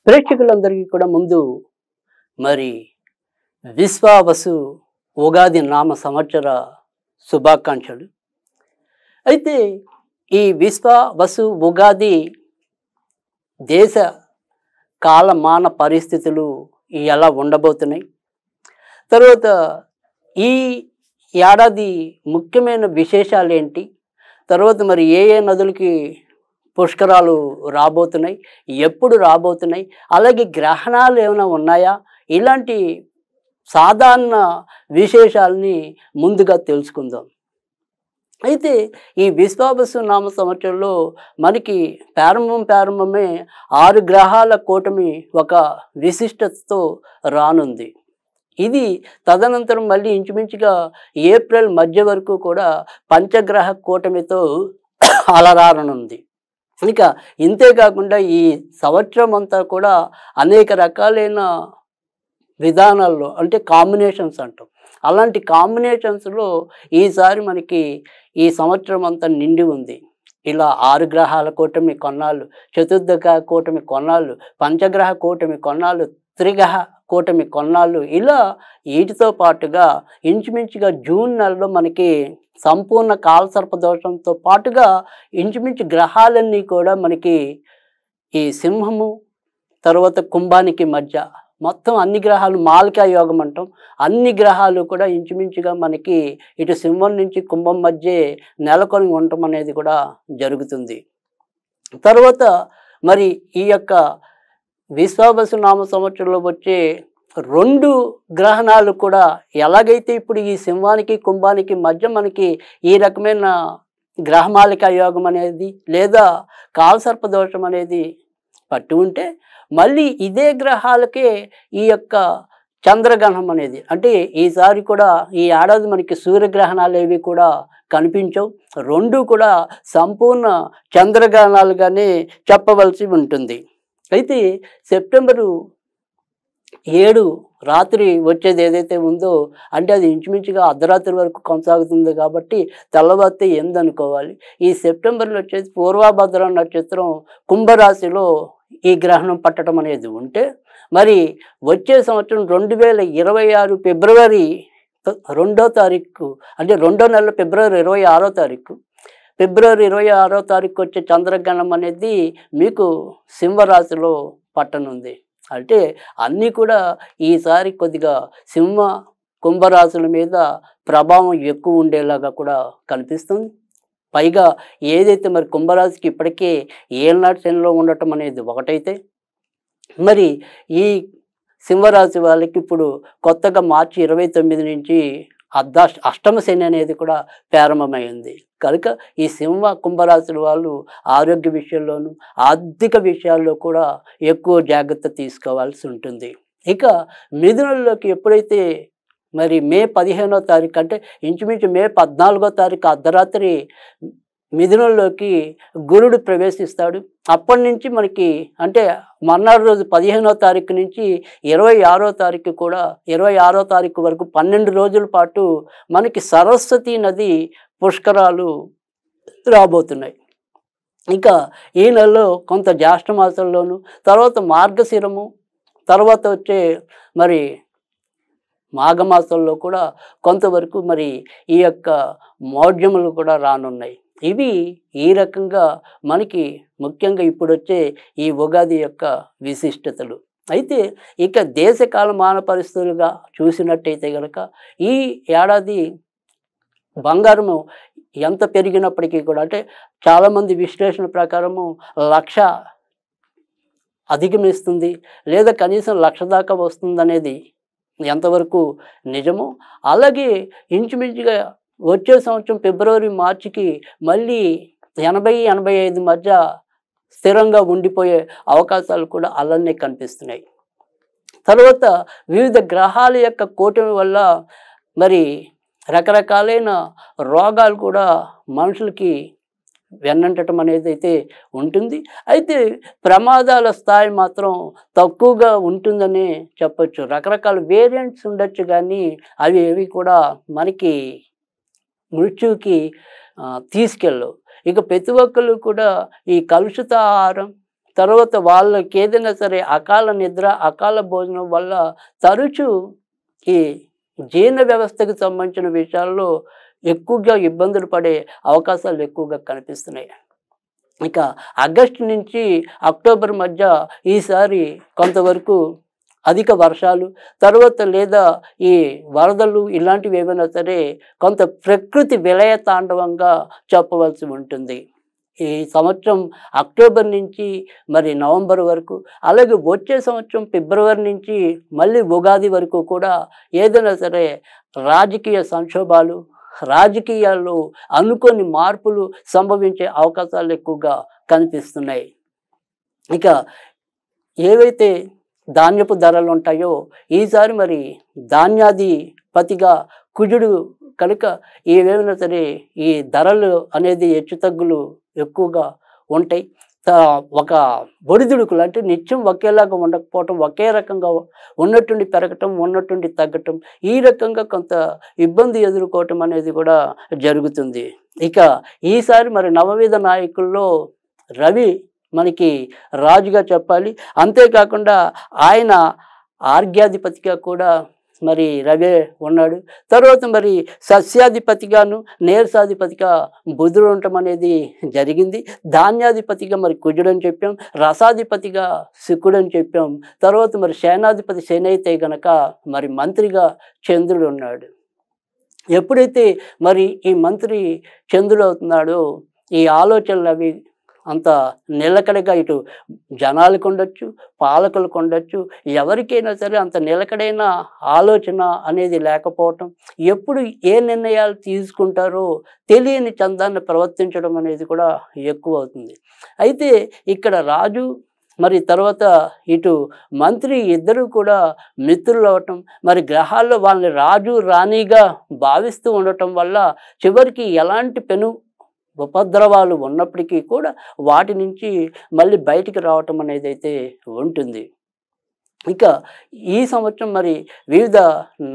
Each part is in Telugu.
ప్రేక్షకులందరికీ కూడా ముందు మరి విశ్వావసు ఉగాది నామ సంవత్సర శుభాకాంక్షలు. అయితే ఈ విశ్వావసు ఉగాది దేశ కాలమాన పరిస్థితులు ఎలా ఉండబోతున్నాయి, తర్వాత ఈ ఏడాది ముఖ్యమైన విశేషాలు ఏంటి, తర్వాత మరి ఏ ఏ నదులకి పుష్కరాలు రాబోతున్నాయి, ఎప్పుడు రాబోతున్నాయి, అలాగే గ్రహణాలు ఏమైనా ఉన్నాయా, ఇలాంటి సాధారణ విశేషాలని ముందుగా తెలుసుకుందాం. అయితే ఈ విశ్వావసు నామ సంవత్సరంలో మనకి ప్రారంభమే 6 గ్రహాల కూటమి ఒక విశిష్టతతో రానుంది. ఇది తదనంతరం మళ్ళీ ఇంచుమించుగా ఏప్రిల్ మధ్య వరకు కూడా పంచగ్రహ కూటమితో అలరారనుంది. ఇక ఇంతేకాకుండా ఈ సంవత్సరం అంతా కూడా అనేక రకాలైన విధానాల్లో అంటే కాంబినేషన్స్ అంటాం, అలాంటి కాంబినేషన్స్లో ఈసారి మనకి ఈ సంవత్సరం అంతా నిండి ఉంది. ఇలా 6 గ్రహాల కూటమి కొన్నాళ్ళు, చతుర్దశ కూటమి కొన్నాళ్ళు, పంచగ్రహ కూటమి కొన్నాళ్ళు, త్రిగ్రహ కూటమి కొన్నాళ్ళు, ఇలా వీటితో పాటుగా ఇంచుమించుగా జూన్ నెలలో మనకి సంపూర్ణ కాలసర్ప దోషంతో పాటుగా ఇంచుమించు గ్రహాలన్నీ కూడా మనకి ఈ సింహము తర్వాత కుంభానికి మధ్య మొత్తం అన్ని గ్రహాలు మాలికా యోగం అంటాం, అన్ని గ్రహాలు కూడా ఇంచుమించుగా మనకి ఇటు సింహం నుంచి కుంభం మధ్య నెలకొని ఉండటం అనేది కూడా జరుగుతుంది. తర్వాత మరి ఈ యొక్క విశ్వావసు నామ సంవత్సరంలో వచ్చే 2 గ్రహణాలు కూడా ఎలాగైతే ఇప్పుడు ఈ సింహానికి కుంభానికి మధ్య మనకి ఈ రకమైన గ్రహమాలిక యోగం అనేది లేదా కాలసర్ప దోషం అనేది పట్టి ఉంటే, మళ్ళీ ఇదే గ్రహాలకే ఈ యొక్క చంద్రగ్రహణం అనేది, అంటే ఈసారి కూడా ఈ ఏడాది మనకి సూర్యగ్రహణాలు ఏవి కూడా కనిపించవు, 2 కూడా సంపూర్ణ చంద్రగ్రహణాలుగానే చెప్పవలసి ఉంటుంది. అయితే సెప్టెంబరు 7 రాత్రి వచ్చేది ఏదైతే ఉందో, అంటే అది ఇంచుమించుగా అర్ధరాత్రి వరకు కొనసాగుతుంది కాబట్టి తెల్లవారితే 8 అనుకోవాలి. ఈ సెప్టెంబర్లో వచ్చేది పూర్వభద్ర నక్షత్రం కుంభరాశిలో ఈ గ్రహణం పట్టడం అనేది ఉంటే, మరి వచ్చే సంవత్సరం 2026 ఫిబ్రవరి 2వ తారీఖు, అంటే 2వ నెల ఫిబ్రవరి 26వ తారీఖు, ఫిబ్రవరి 26వ తారీఖు వచ్చే చంద్రగ్రహణం అనేది మీకు సింహరాశిలో పట్టనుంది. అంటే అన్నీ కూడా ఈసారి కొద్దిగా సింహ కుంభరాశుల మీద ప్రభావం ఎక్కువ ఉండేలాగా కూడా కనిపిస్తుంది. పైగా ఏదైతే మరి కుంభరాశికి ఇప్పటికే ఏళ్ళనాటి శనిలో ఉండటం అనేది ఒకటైతే, మరి ఈ సింహరాశి వాళ్ళకి ఇప్పుడు కొత్తగా మార్చి 29 నుంచి అష్టమ శని అనేది కూడా ప్రారంభమైంది. కనుక ఈ సింహ కుంభరాశుల వాళ్ళు ఆరోగ్య విషయంలోనూ ఆర్థిక విషయాల్లో కూడా ఎక్కువ జాగ్రత్త తీసుకోవాల్సి ఉంటుంది. ఇక మిథునంలోకి ఎప్పుడైతే మరి మే 15వ తారీఖు, అంటే ఇంచుమించు మే 14వ తారీఖు అర్ధరాత్రి మిథునంలోకి గురుడు ప్రవేశిస్తాడు. అప్పటి నుంచి మనకి అంటే మర్నాడు రోజు 15వ తారీఖు నుంచి 26వ తారీఖు కూడా 26వ తారీఖు వరకు 12 రోజుల పాటు మనకి సరస్వతి నది పుష్కరాలు రాబోతున్నాయి. ఇక ఈ నెలలో కొంత జ్యేష్ఠ మాసంలోను, తర్వాత మార్గశిరము, తర్వాత వచ్చే మరి మాఘమాసంలో కూడా కొంతవరకు మరి ఈ యొక్క మౌఢ్యములు కూడా రానున్నాయి. ఇవి ఈ రకంగా మనకి ముఖ్యంగా ఇప్పుడు వచ్చే ఈ ఉగాది యొక్క విశిష్టతలు. అయితే ఇక దేశ కాలమాన పరిస్థితులుగా చూసినట్టయితే కనుక ఈ ఏడాది బంగారము ఎంత పెరిగినప్పటికీ కూడా, అంటే చాలామంది విశ్లేషణ ప్రకారము 1,00,000 అధిగమిస్తుంది లేదా కనీసం 1,00,000 దాకా వస్తుందనేది ఎంతవరకు నిజమో, అలాగే ఇంచుమించుగా వచ్చే సంవత్సరం ఫిబ్రవరి మార్చికి మళ్ళీ 80-85 మధ్య స్థిరంగా ఉండిపోయే అవకాశాలు కూడా అలానే కనిపిస్తున్నాయి. తర్వాత వివిధ గ్రహాల యొక్క కూటమి వల్ల మరి రకరకాలైన రోగాలు కూడా మనుషులకి వెన్నంటడం అనేది అయితే ఉంటుంది. అయితే ప్రమాదాల స్థాయి మాత్రం తక్కువగా ఉంటుందని చెప్పచ్చు. రకరకాల వేరియంట్స్ ఉండొచ్చు కానీ అవి ఏవి కూడా మనకి మృత్యువుకి తీసుకెళ్ళవు. ఇక ప్రతి ఒక్కళ్ళు కూడా ఈ కలుషిత ఆహారం, తర్వాత వాళ్ళకి ఏదైనా సరే అకాల నిద్ర, అకాల భోజనం వల్ల తరచూ ఈ జీర్ణ వ్యవస్థకు సంబంధించిన విషయాల్లో ఎక్కువగా ఇబ్బందులు పడే అవకాశాలు ఎక్కువగా కనిపిస్తున్నాయి. ఇక ఆగస్టు నుంచి అక్టోబర్ మధ్య ఈసారి కొంతవరకు అధిక వర్షాలు, తర్వాత లేదా ఈ వరదలు ఇలాంటివి ఏమైనా సరే కొంత ప్రకృతి విలయ తాండవంగా చెప్పవలసి ఉంటుంది. ఈ సంవత్సరం అక్టోబర్ నుంచి మరి నవంబర్ వరకు, అలాగే వచ్చే సంవత్సరం ఫిబ్రవరి నుంచి మళ్ళీ ఉగాది వరకు కూడా ఏదైనా సరే రాజకీయ సంక్షోభాలు, రాజకీయాల్లో అనుకోని మార్పులు సంభవించే అవకాశాలు ఎక్కువగా కనిపిస్తున్నాయి. ఇక ఏవైతే ధాన్యపు ధరలు ఉంటాయో ఈసారి మరి ధాన్యాధిపతిగా కుజుడు కనుక ఏవేమైనా సరే ఈ ధరలు అనేది హెచ్చుతగ్గులు ఎక్కువగా ఉంటాయి. ఒక ఒడిదుడుకులు అంటే నిత్యం ఒకేలాగా ఉండకపోవటం, ఒకే రకంగా ఉన్నట్టుండి పెరగటం, ఉన్నట్టుండి తగ్గటం, ఈ రకంగా కొంత ఇబ్బంది ఎదుర్కోవటం అనేది కూడా జరుగుతుంది. ఇక ఈసారి మరి నవవిధ నాయకుల్లో రవి మనకి రాజుగా చెప్పాలి. అంతేకాకుండా ఆయన ఆర్గ్యాధిపతిగా కూడా మరి రవే ఉన్నాడు. తర్వాత మరి సస్యాధిపతిగాను నీరసాధిపతిగా బుధుడు ఉండటం అనేది జరిగింది. ధాన్యాధిపతిగా మరి కుజుడు అని చెప్పాం, రసాధిపతిగా శుక్రుడు అని చెప్పాం. తర్వాత మరి సేనాధిపతి శని అయితే గనక మరి మంత్రిగా చంద్రుడు ఉన్నాడు. ఎప్పుడైతే మరి ఈ మంత్రి చంద్రుడు అవుతున్నాడో ఈ ఆలోచనలు అవి అంత నిలకడగా ఇటు జనాలకు ఉండొచ్చు, పాలకులకు ఉండొచ్చు, ఎవరికైనా సరే అంత నిలకడైన ఆలోచన అనేది లేకపోవటం, ఎప్పుడు ఏ నిర్ణయాలు తీసుకుంటారో తెలియని చందాన్ని ప్రవర్తించడం అనేది కూడా ఎక్కువ అవుతుంది. అయితే ఇక్కడ రాజు మరి తర్వాత ఇటు మంత్రి ఇద్దరు కూడా మిత్రులు అవటం, మరి గ్రహాల్లో వాళ్ళని రాజు రాణిగా భావిస్తూ ఉండటం వల్ల చివరికి ఎలాంటి ఉపద్రవాలు ఉన్నప్పటికీ కూడా వాటి నుంచి మళ్ళీ బయటికి రావటం అనేది అయితే ఉంటుంది. ఇక ఈ సంవత్సరం మరి వివిధ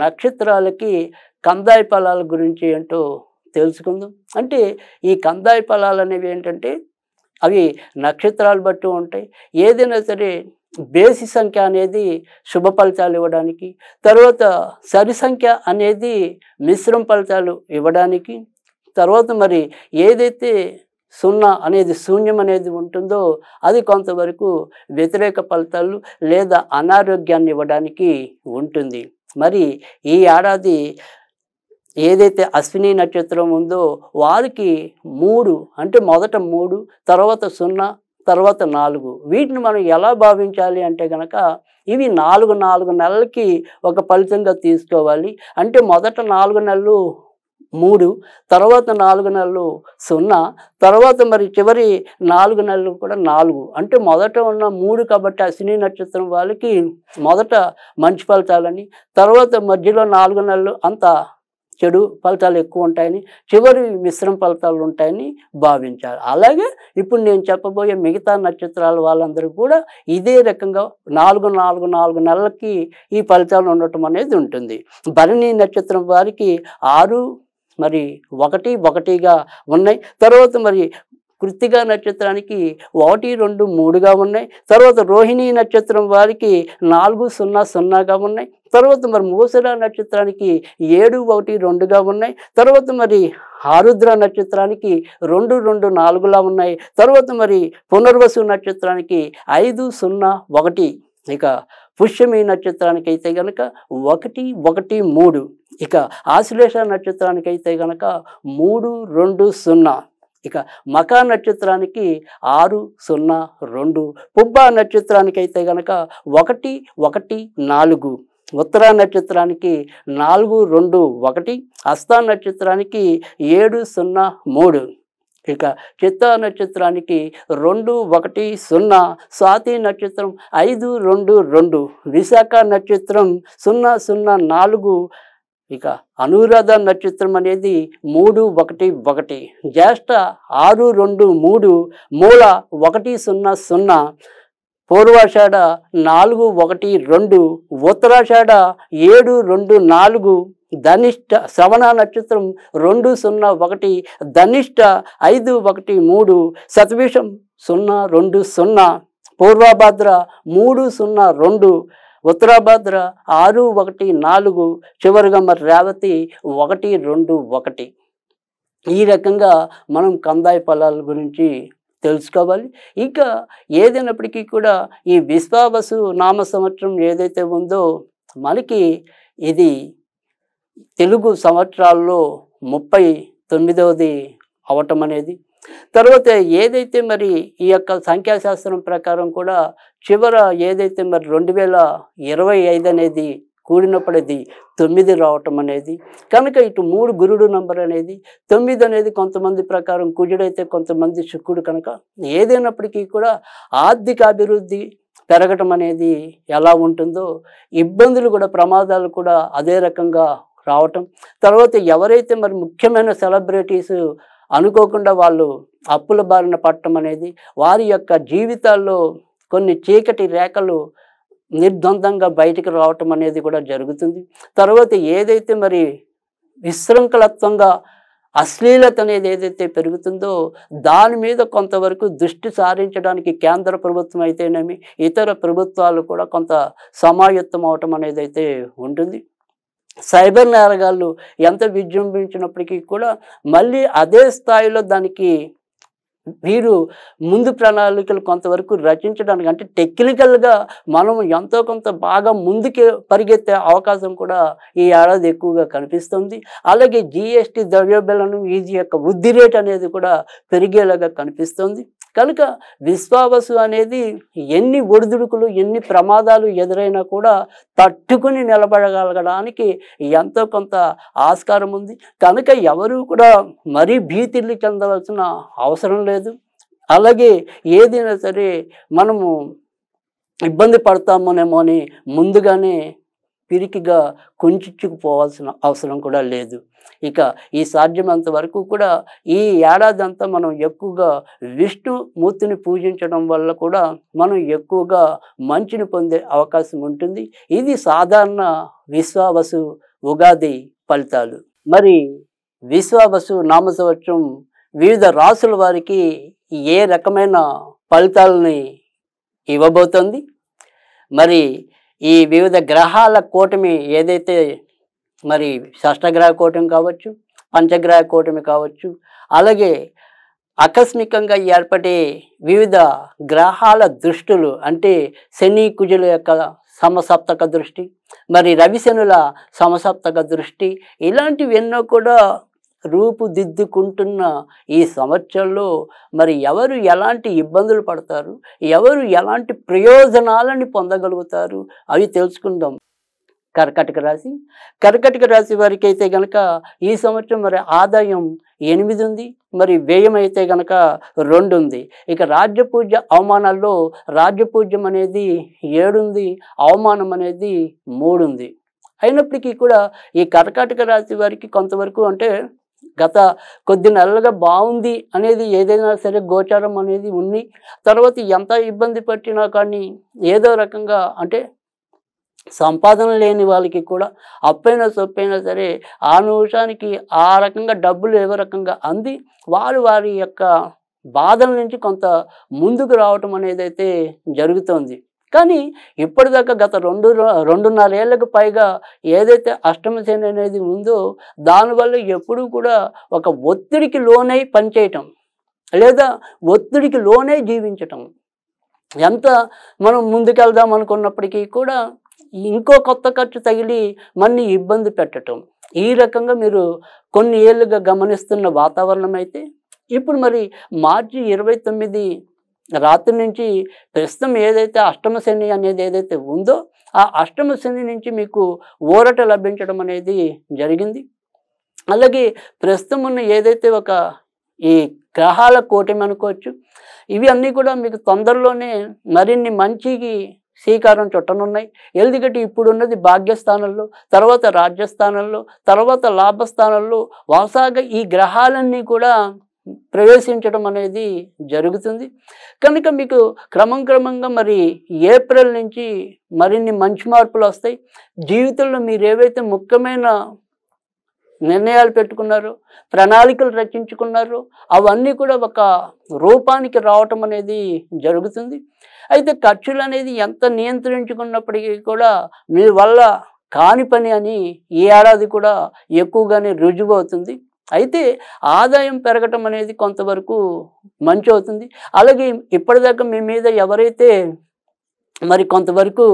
నక్షత్రాలకి కందాయ ఫలాల గురించి ఏంటో తెలుసుకుందాం. అంటే ఈ కందాయ ఫలాలు అనేవి ఏంటంటే అవి నక్షత్రాలు బట్టి ఉంటాయి. ఏదైనా సరే బేసి సంఖ్య అనేది శుభ ఫలితాలు ఇవ్వడానికి, తర్వాత సరి సంఖ్య అనేది మిశ్రమ ఫలితాలు ఇవ్వడానికి, తర్వాత మరి ఏదైతే 0 అనేది శూన్యం అనేది ఉంటుందో అది కొంతవరకు వ్యతిరేక ఫలితాలు లేదా అనారోగ్యాన్ని ఇవ్వడానికి ఉంటుంది. మరి ఈ ఏడాది ఏదైతే అశ్విని నక్షత్రం ఉందో వారికి 3 అంటే మొదట 3, తర్వాత 0, తర్వాత 4 వీటిని మనం ఎలా భావించాలి అంటే కనుక ఇవి 4 నెలలకి ఒక ఫలితంగా తీసుకోవాలి. అంటే మొదట 4 నెలలు 3, తర్వాత 4 నెలలు 0, తర్వాత మరి చివరి 4 నెలలు కూడా 4. అంటే మొదట ఉన్న 3 కాబట్టి అశ్విని నక్షత్రం వాళ్ళకి మొదట మంచి ఫలితాలని, తర్వాత మధ్యలో 4 నెలలు అంత చెడు ఫలితాలు ఎక్కువ ఉంటాయని, చివరి మిశ్రమ ఫలితాలు ఉంటాయని భావించాలి. అలాగే ఇప్పుడు నేను చెప్పబోయే మిగతా నక్షత్రాల వాళ్ళందరూ కూడా ఇదే రకంగా 4 నెలలకి ఈ ఫలితాలు ఉండటం అనేది ఉంటుంది. భరణి నక్షత్రం వారికి 6 మరి 1 ఉన్నాయి. తర్వాత మరి కృత్తిక నక్షత్రానికి 1, 2, 3గా ఉన్నాయి. తర్వాత రోహిణి నక్షత్రం వారికి 4, 0, 0గా ఉన్నాయి. తర్వాత మరి మూసర నక్షత్రానికి 7, 1, 2గా ఉన్నాయి. తర్వాత మరి ఆరుద్ర నక్షత్రానికి 2, 2, 4లా ఉన్నాయి. తర్వాత మరి పునర్వసు నక్షత్రానికి 5, 0, 1. ఇక పుష్యమి నక్షత్రానికి అయితే గనక 1, 1, 3. ఇక ఆశ్లేష నక్షత్రానికి అయితే గనక 3, 2, 0. ఇక మకా నక్షత్రానికి 6, 0, 2. పుబ్బ నక్షత్రానికి అయితే గనక 1, 1, 4. ఉత్తర నక్షత్రానికి 4, 2, 1. హస్త నక్షత్రానికి 7, 0, 3. ఇక చిత్తా నక్షత్రానికి 2, 1, 0. స్వాతి నక్షత్రం 5, 2, 2. విశాఖ నక్షత్రం 0, 0, 4. ఇక అనురాధ నక్షత్రం అనేది 3, 1, 1. జ్యేష్ఠ 6, 2, 3. మూల 1, 0, 0. పూర్వాషాఢ 4, 1, 2. ఉత్తరాషాఢ 7, 2, 4. ధనిష్ట శ్రవణ నక్షత్రం 2, 0, 1. ధనిష్ట 5, 1, 3. శతభిషం 0, 2, 0. పూర్వభద్ర 302, ఉత్తరాభద్ర 614, చివరిగా మరి రేవతి 121. ఈ రకంగా మనం కందాయ ఫలాల గురించి తెలుసుకోవాలి. ఇంకా ఏదైనప్పటికీ కూడా ఈ విశ్వావసు నామ సంవత్సరం ఏదైతే ఉందో మనకి ఇది తెలుగు సంవత్సరాల్లో 39వది అవటం అనేది. తర్వాత ఏదైతే మరి ఈ యొక్క సంఖ్యాశాస్త్రం ప్రకారం కూడా చివర ఏదైతే మరి 2025 అనేది కూడినప్పుడు అది 9 రావటం అనేది. కనుక ఇటు 3 గురుడు నంబర్ అనేది, 9 అనేది కొంతమంది ప్రకారం కుజుడైతే కొంతమంది శుక్రుడు. కనుక ఏదైనప్పటికీ కూడా ఆర్థిక అభివృద్ధి పెరగటం అనేది ఎలా ఉంటుందో ఇబ్బందులు కూడా, ప్రమాదాలు కూడా అదే రకంగా రావటం. తర్వాత ఎవరైతే మరి ముఖ్యమైన సెలబ్రిటీస్ అనుకోకుండా వాళ్ళు అప్పుల బారిన పడటం అనేది, వారి యొక్క జీవితాల్లో కొన్ని చీకటి రేఖలు నిర్ద్వందంగా బయటికి రావటం అనేది కూడా జరుగుతుంది. తర్వాత ఏదైతే మరి విశృంఖలత్వంగా అశ్లీలత అనేది ఏదైతే పెరుగుతుందో దాని మీద కొంతవరకు దృష్టి సారించడానికి కేంద్ర ప్రభుత్వం అయితేనేమి ఇతర ప్రభుత్వాలు కూడా కొంత సమాయత్తం అవటం అనేది అయితే ఉంటుంది. సైబర్ నేరగాళ్ళు ఎంత విజృంభించినప్పటికీ కూడా మళ్ళీ అదే స్థాయిలో దానికి వీరు ముందు ప్రణాళికలు కొంతవరకు రచించడానికి, అంటే టెక్నికల్గా మనం ఎంతో కొంత బాగా ముందుకే పరిగెత్తే అవకాశం కూడా ఈ ఏడాది ఎక్కువగా కనిపిస్తుంది. అలాగే జిఎస్టీ ద్రవ్యోల్బణం వీటి యొక్క వృద్ధి రేట్ అనేది కూడా పెరిగేలాగా కనిపిస్తుంది. కనుక విశ్వావసు అనేది ఎన్ని ఒడిదుడుకులు, ఎన్ని ప్రమాదాలు ఎదురైనా కూడా తట్టుకుని నిలబడగలగడానికి ఎంతో కొంత ఆస్కారం ఉంది. కనుక ఎవరు కూడా మరీ భీతిల్లి చెందవలసిన అవసరం లేదు. అలాగే ఏదైనా సరే మనము ఇబ్బంది పడతామోనేమో అని ముందుగానే పిరికిగా కుంచుకుపోవాల్సిన అవసరం కూడా లేదు. ఇక ఈ సాధ్యమంత వరకు కూడా ఈ ఏడాది అంతా మనం ఎక్కువగా విష్ణుమూర్తిని పూజించడం వల్ల కూడా మనం ఎక్కువగా మంచిని పొందే అవకాశం ఉంటుంది. ఇది సాధారణ విశ్వావసు ఉగాది ఫలితాలు. మరి విశ్వావసు నామ సంవత్సరం వివిధ రాసుల వారికి ఏ రకమైన ఫలితాలని ఇవ్వబోతోంది? మరి ఈ వివిధ గ్రహాల కూటమి ఏదైతే మరి షష్టగ్రహ కూటమి కావచ్చు, పంచగ్రహ కూటమి కావచ్చు, అలాగే ఆకస్మికంగా ఏర్పడే వివిధ గ్రహాల దృష్టులు, అంటే శని కుజుల యొక్క సమసప్తక దృష్టి, మరి రవిశనుల సమసప్తక దృష్టి, ఇలాంటివి ఎన్నో కూడా రూపుదిద్దుకుంటున్న ఈ సంవత్సరంలో మరి ఎవరు ఎలాంటి ఇబ్బందులు పడతారు, ఎవరు ఎలాంటి ప్రయోజనాలని పొందగలుగుతారు అవి తెలుసుకుందాం. కర్కాటక రాశి. కర్కాటక రాశి వారికి అయితే గనక ఈ సంవత్సరం మరి ఆదాయం 8 ఉంది, మరి వ్యయం అయితే గనక 2 ఉంది. ఇక రాజ్యపూజ్య అవమానాల్లో రాజ్యపూజ్యం అనేది 7 ఉంది, అవమానం అనేది 3 ఉంది. అయినప్పటికీ కూడా ఈ కర్కాటక రాశి వారికి కొంతవరకు, అంటే గత కొద్ది నెలలుగా బాగుంది అనేది ఏదైనా సరే గోచారం అనేది ఉంది. తర్వాత ఎంత ఇబ్బంది పట్టినా కానీ ఏదో రకంగా, అంటే సంపాదన లేని వాళ్ళకి కూడా అప్పైనా సొప్పైనా సరే ఆ నిమిషానికి ఆ రకంగా డబ్బులు ఏదో రకంగా అంది వారి యొక్క బాధల నుంచి కొంత ముందుకు రావటం అనేది అయితే జరుగుతోంది. కానీ ఇప్పటిదాకా గత 2.5 ఏళ్ళకు పైగా ఏదైతే అష్టమ శని అనేది ఉందో దానివల్ల ఎప్పుడూ కూడా ఒక ఒత్తిడికి లోనై పనిచేయటం, లేదా ఒత్తిడికి లోనై జీవించటం, ఎంత మనం ముందుకెళ్దాం అనుకున్నప్పటికీ కూడా ఇంకో కొత్త ఖర్చు తగిలి మన్ని ఇబ్బంది పెట్టడం, ఈ రకంగా మీరు కొన్ని ఏళ్ళుగా గమనిస్తున్న వాతావరణం అయితే ఇప్పుడు మరి మార్చి 29 రాత్రి నుంచి ప్రస్తుతం ఏదైతే అష్టమ శని అనేది ఏదైతే ఉందో ఆ అష్టమ శని నుంచి మీకు ఊరట లభించడం అనేది జరిగింది. అలాగే ప్రస్తుతం ఉన్న ఏదైతే ఒక ఈ గ్రహాల కూటమి అనుకోవచ్చు, ఇవి అన్నీ కూడా మీకు తొందరలోనే మరిన్ని మంచికి శ్రీకారం చుట్టనున్నాయి. ఎందుకంటే ఇప్పుడున్నది భాగ్యస్థానంలో, తర్వాత రాజ్యస్థానంలో, తర్వాత లాభస్థానంలో వరుసగా ఈ గ్రహాలన్నీ కూడా ప్రవేశించడం అనేది జరుగుతుంది. కనుక మీకు క్రమంగా మరి ఏప్రిల్ నుంచి మరిన్ని మంచి మార్పులు వస్తాయి. జీవితంలో మీరు ఏవైతే ముఖ్యమైన నిర్ణయాలు పెట్టుకున్నారో, ప్రణాళికలు రచించుకున్నారో అవన్నీ కూడా ఒక రూపానికి రావటం అనేది జరుగుతుంది. అయితే ఖర్చులు అనేది ఎంత నియంత్రించుకున్నప్పటికీ కూడా మీ వల్ల కాని పని అని ఈ ఏడాది కూడా ఎక్కువగానే రుజువవుతుంది. అయితే ఆదాయం పెరగటం అనేది కొంతవరకు మంచవుతుంది. అలాగే ఇప్పటిదాకా మీ మీద ఎవరైతే మరి కొంతవరకు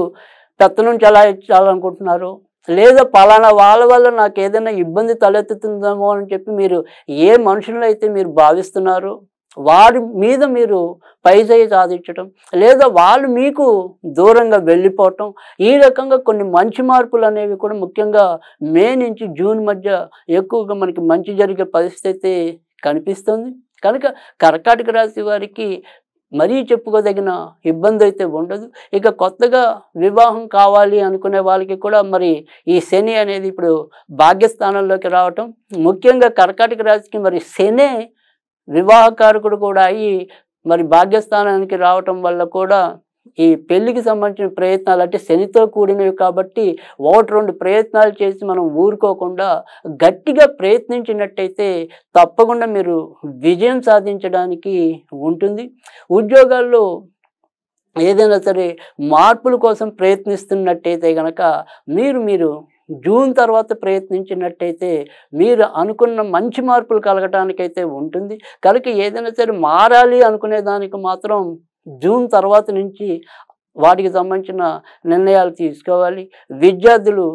పెత్తనం చలాయించాలనుకుంటున్నారో, లేదా పలానా వాళ్ళ వల్ల నాకేదైనా ఇబ్బంది తలెత్తుతుందేమో అని చెప్పి మీరు ఏ మనుషులనైతే మీరు భావిస్తున్నారో వారి మీద మీరు పైచేయి సాధించటం, లేదా వాళ్ళు మీకు దూరంగా వెళ్ళిపోవటం, ఈ రకంగా కొన్ని మంచి మార్పులు అనేవి కూడా ముఖ్యంగా మే నుంచి జూన్ మధ్య ఎక్కువగా మనకి మంచి జరిగే పరిస్థితి కనిపిస్తుంది. కనుక కర్కాటక రాశి వారికి మరీ చెప్పుకోదగిన ఇబ్బంది అయితే ఉండదు. ఇక కొత్తగా వివాహం కావాలి అనుకునే వాళ్ళకి కూడా మరి ఈ శని అనేది ఇప్పుడు భాగ్యస్థానంలోకి రావటం, ముఖ్యంగా కర్కాటక రాశికి మరి శనే వివాహకారకుడు కూడా అయ్యి మరి భాగ్యస్థానానికి రావటం వల్ల కూడా ఈ పెళ్లికి సంబంధించిన ప్రయత్నాలు అంటే శనితో కూడినవి కాబట్టి 1-2 ప్రయత్నాలు చేసి మనం ఊరుకోకుండా గట్టిగా ప్రయత్నించినట్టయితే తప్పకుండా మీరు విజయం సాధించడానికి ఉంటుంది. ఉద్యోగాల్లో ఏదైనా సరే మార్పుల కోసం ప్రయత్నిస్తున్నట్టయితే గనక మీరు జూన్ తర్వాత ప్రయత్నించినట్టయితే మీరు అనుకున్న మంచి మార్పులు కలగటానికైతే ఉంటుంది. కనుక ఏదైనా సరే మారాలి అనుకునే దానికి మాత్రం జూన్ తర్వాత నుంచి వాటికి సంబంధించిన నిర్ణయాలు తీసుకోవాలి. విద్యార్థులు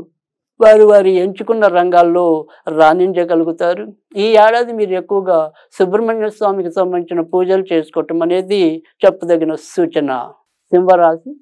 వారి ఎంచుకున్న రంగాల్లో రాణించగలుగుతారు. ఈ ఏడాది మీరు ఎక్కువగా సుబ్రహ్మణ్య స్వామికి సంబంధించిన పూజలు చేసుకోవటం అనేది చెప్పదగిన సూచన. సింహరాశి